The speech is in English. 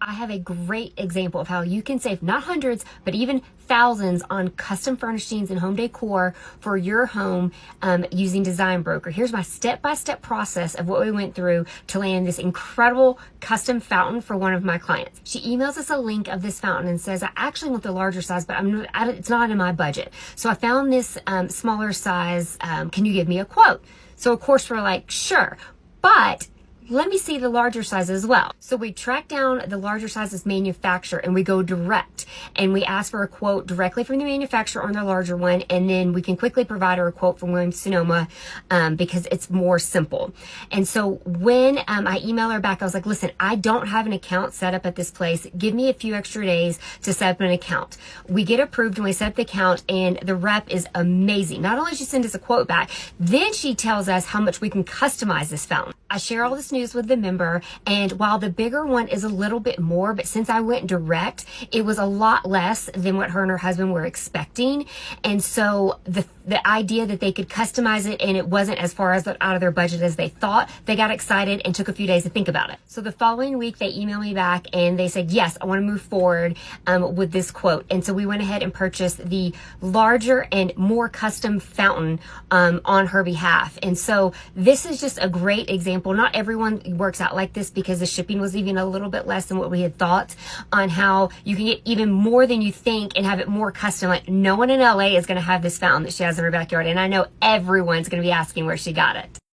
I have a great example of how you can save not hundreds, but even thousands on custom furnishings and home decor for your home using Design Broker. Here's my step-by-step process of what we went through to land this incredible custom fountain for one of my clients. She emails us a link of this fountain and says, I actually want the larger size, but it's not in my budget. So I found this smaller size. Can you give me a quote? So of course we're like, sure, but let me see the larger size as well. So we track down the larger sizes manufacturer and we go direct and we ask for a quote directly from the manufacturer on the larger one, and then we can quickly provide her a quote from Williams-Sonoma because it's more simple. And so when I email her back, I was like, listen, I don't have an account set up at this place. Give me a few extra days to set up an account. We get approved and we set up the account, and the rep is amazing. Not only does she send us a quote back, then she tells us how much we can customize this fountain. I share all this news with the member, and while the bigger one is a little bit more, but since I went direct, it was a lot less than what her and her husband were expecting. And so the idea that they could customize it and it wasn't as far as out of their budget as they thought, they got excited and took a few days to think about it. So the following week they emailed me back and they said, yes, I want to move forward with this quote. And so we went ahead and purchased the larger and more custom fountain on her behalf. And so this is just a great example. Not everyone works out like this because the shipping was even a little bit less than what we had thought, on how you can get even more than you think and have it more custom. Like, no one in LA is going to have this fountain that she has in her backyard, and I know everyone's going to be asking where she got it.